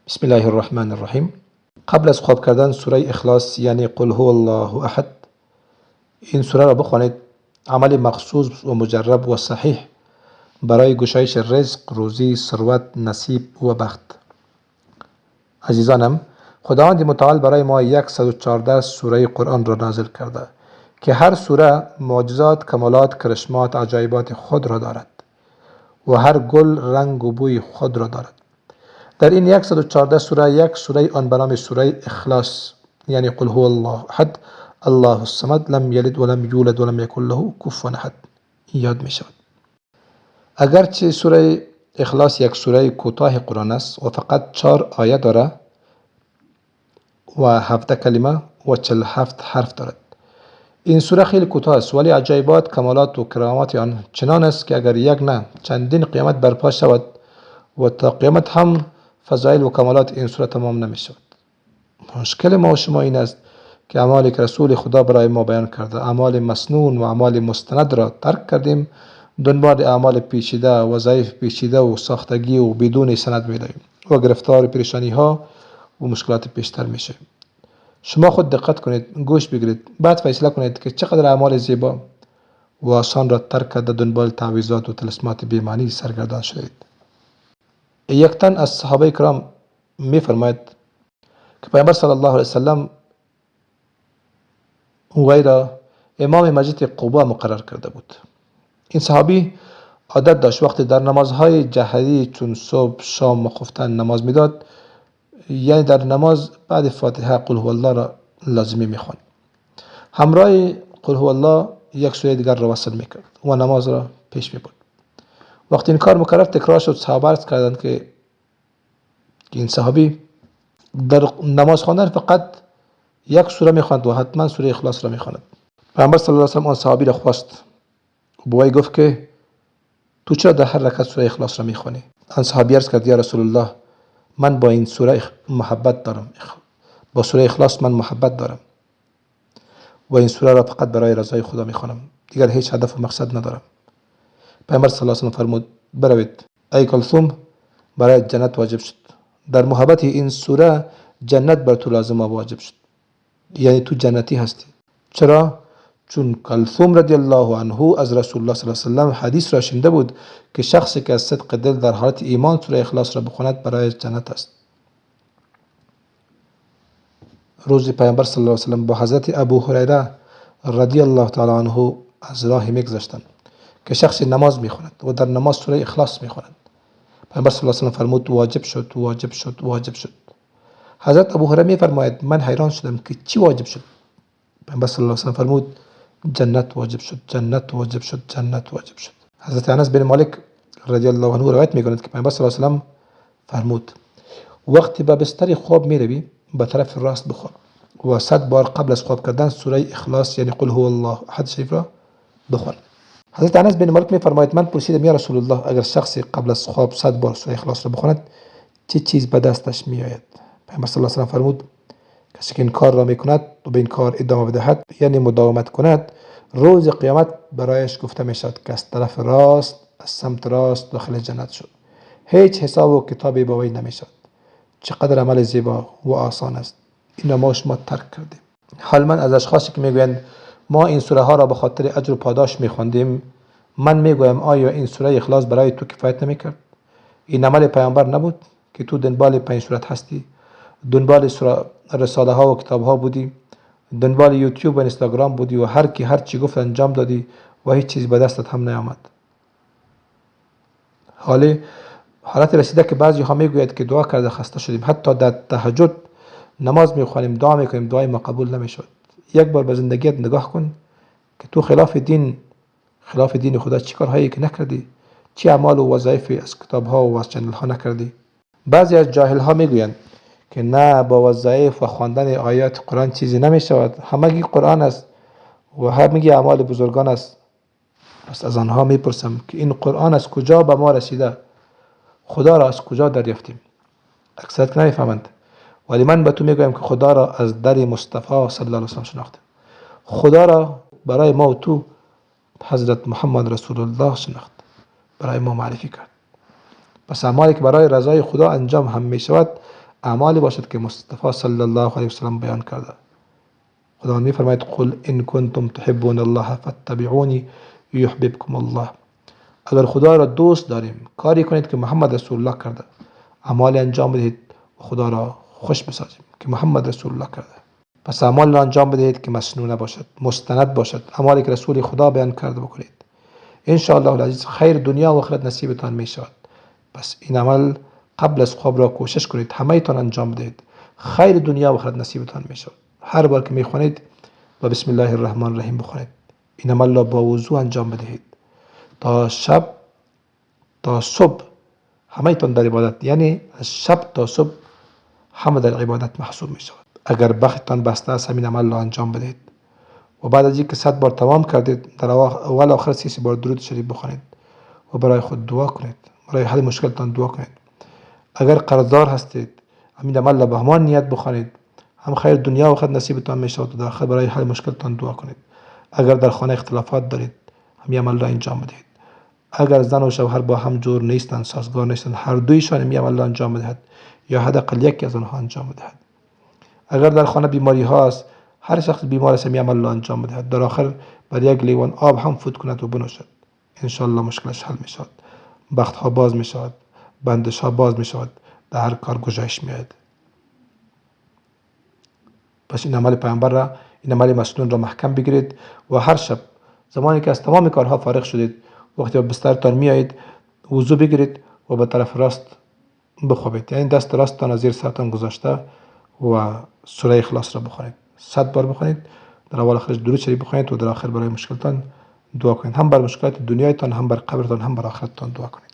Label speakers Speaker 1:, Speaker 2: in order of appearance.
Speaker 1: بسم الله الرحمن الرحیم. قبل از خواب کردن سوره اخلاص یعنی قل هو الله احد، این سوره را بخوانید. عمل مخصوص و مجرب و صحیح برای گشایش رزق، روزی، ثروت، نصیب و بخت. عزیزانم، خداوند متعال برای ما 114 سوره قرآن را نازل کرده که هر سوره معجزات، کمالات، کرشمات، عجایبات خود را دارد و هر گل رنگ و بوی خود را دارد. در این 114 سوره یک سوره آن به نام سوره اخلاص یعنی قل هو الله احد الله الصمد لم یلد ولم یولد ولم یکن له کفوا احد یاد می شود. اگرچه سوره اخلاص یک سوره کوتاه قرآن است و فقط 4 آیه دارد و 17 کلمه و 47 حرف دارد. این سوره خیلی کوتاه است ولی عجایبات، کمالات و کرامات آن چنان است که اگر یک نه چندین قیامت برپا شود و تا قیامت هم فضایل و کمالات این سوره تمام نمی شود. مشکل ما و شما این است که اعمالی که رسول خدا برای ما بیان کرده، اعمال مسنون و اعمال مستند را ترک کردیم، دنبال اعمال پیچیده، وظایف پیچیده و ساختگی و بدون سند می رویم و گرفتار پریشانی ها و مشکلات بیشتر می شویم. شما خود دقت کنید، گوش بگیرید، بعد فیصله کنید که چقدر اعمال زیبا و آسان را ترک کرده دنبال تعویضات و طلسمات بی‌معنی سرگردان شدید. یک تن از صحابه کرام می فرماید که پیامبر صلی الله علیه وسلم وی را امام مسجد قبا مقرر کرده بود. این صحابی عادت داشت وقتی در نمازهای جهری چون صبح، شام و خفتن نماز میداد، یعنی در نماز بعد فاتحه قل هو الله را لازمی میخواند. همراه قل هو الله یک سوره دیگر را وصل میکرد و نماز را پیش میبرد. وقتی این کار مکرر تکرار شد، صحابه عرض کردند که این صحابی در نماز خواندن فقط یک سوره میخواند و حتما سوره اخلاص را میخواند. پیامبر صلی الله علیه و آله آن صحابی را خواست و با وی گفت که تو چرا در هر رکعت سوره اخلاص را میخوانی؟ آن صحابی عرض کرد یا رسول الله، من با این سوره محبت دارم، با سوره اخلاص من محبت دارم و این سوره را فقط برای رضای خدا میخوانم، دیگر هیچ هدف و مقصد ندارم. پیامبر صلی الله علیه و آله فرمود بروید. ای کلثوم، برای جنت واجب شد. در محبت این سوره جنت بر تو لازم و واجب شد، یعنی تو جنتی هستی. چرا؟ چون کلثوم رضی الله عنه از رسول الله صلی الله علیه و آله حدیث را شنیده بود که شخصی که از صدق دل در حالت ایمان سوره اخلاص را بخواند برای جنت است. روزی پیامبر صلی الله علیه و آله با حضرت ابو هریره رضی الله تعالی عنه از راه میگذشتند که شخصی نماز میخواند و در نماز سوره اخلاص میخواند. پیامبر صلی الله علیه و آله فرمود واجب شد، واجب شد، واجب شد. حضرت ابو هریره میفرماید من حیران شدم که چی واجب شد؟ پیامبر صلی الله علیه و آله فرمود جنت واجب شد، جنت واجب شد، جنت واجب شد. حضرت انس بن مالک رضی الله عنه روایت میکنند که پیامبر صلی الله علیه و آله فرمود وقتی به بستر خواب میروی به طرف راست بخواب و 100 بار قبل از خواب کردن سوره اخلاص یعنی قل هو الله احد شریف را بخوان. حضرت انس بن مالک میفرماید من پرسیدم یا رسول الله، اگر شخصی قبل از خواب 100 بار سوره اخلاص را بخواند چه چیز به دستش میآید؟ پیامبر صلی الله علیه و آله فرمود کسی که این کار را میکند و به این کار ادامه بدهد یعنی مداومت کند، روز قیامت برایش گفته میشد که از طرف راست، از سمت راست داخل جنت شد. هیچ حساب و کتابی با وی نمیشد. چقدر عمل زیبا و آسان است. این ما شما ترک کردیم. حال من از اشخاصی که میگویند ما این سوره ها را به خاطر اجر و پاداش میخواندیم، من میگویم آیا این سوره اخلاص برای تو کفایت نمیکرد؟ این عمل پیامبر نبود که تو دنبال 5 سورت هستی، دنبال رساله ها و کتاب ها بودی، دنبال یوتیوب و اینستاگرام بودی و هر کی هر چی گفت انجام دادی و هیچ چیز به دستت هم نیامد. حالت رسیده که بعضی ها میگوید که دعا کرده خسته شدیم، حتی در تهجد نماز میخوانیم، دعا میکنیم، دعای ما قبول نمیشد. یک بار به زندگیت نگاه کن که تو خلاف دین خدا چی کارهایی که نکردی، چی اعمال و وظایف از کتاب ها و از چنل ها نکردی. بعضی از جاهل ها میگویند که نه با وظایف و خواندن آیات قرآن چیزی نمیشود، همگی قرآن است و همگی اعمال بزرگان است. پس از آنها میپرسم که این قرآن از کجا به ما رسیده؟ خدا را از کجا دریافتیم؟ اکثریت که نمیفهمند. ولی من به تو میگویم که خدا را از در مصطفی صلی الله علیه و سلم شناختیم. خدا را برای ما و تو حضرت محمد رسول الله شناخت، برای ما معرفی کرد. پس اعمالی که برای رضای خدا انجام هم میشود اعمالی باشد که مصطفی صلی الله علیه وسلم بیان کرده. خداوند می‌فرماید قل ان کنتم تحبون الله فاتبعونی یحببکم الله. اگر خدا را دوست داریم کاری کنید که محمد رسول الله کرده، اعمال انجام بدهید و خدا را خوش بسازیم که محمد رسول الله کرده. پس اعمال را انجام بدهید که مسنون باشد، مستند باشد، اعمالی که رسول خدا بیان کرده بکنید. ان شاء الله العزیز خیر دنیا و آخرت نصیبتان می شود. پس این عمل قبل از خواب را کوشش کنید، همه تان انجام بدهید، خیر دنیا و آخرت نصیبتان می شود. هر بار که می خوانید و بسم الله الرحمن الرحیم بخونید. این عمل را با وضو انجام بدهید تا شب تا صبح همه تان در عبادت، یعنی از شب تا صبح همه در عبادت محسوب می شود. اگر بختتان بسته است همین عمل را انجام بدهید و بعد از اینکه 100 بار تمام کردید در اول آخر 30 بار درود شریف بخونید و برای خود دعا کنید، برای حل مشکلتان دعا کنید. اگر قرضدار هستید همین عمل را به همان نیت بخوانید، هم خیر دنیا و آخرت نصیبتان می شود و در آخر برای حل مشکلتان دعا کنید. اگر در خانه اختلافات دارید همین عمل را انجام بدهید. اگر زن و شوهر با هم جور نیستند، سازگار نیستند، هر دویشان همین عمل را انجام بدهد یا حداقل یکی از آنها انجام بدهد. اگر در خانه بیماری هاست، هر شخص بیمار است همین عمل را انجام بدهد، در آخر بر یک لیوان آب هم فوت کند و بنوشد، ان شاء الله مشکلش حل می شود، بخت ها باز می شود، بندش ها باز می شود، در هر کار گشایش می آید. پس این عمل پیامبر را، این عمل مسنون را محکم بگیرید و هر شب زمانی که از تمام کارها فارغ شدید، وقتی به بسترتان می آیید وضو بگیرید و به طرف راست بخوابید، یعنی دست راستتان از زیر سرتان گذاشته و سوره اخلاص را بخوانید. 100 بار بخوانید، در اول آخرش درود شریف بخوانید و در آخر برای مشکلتان دعا کنید. هم بر مشکلات دنیایتان، هم بر قبرتان، هم بر آخرتتان دعا کنید.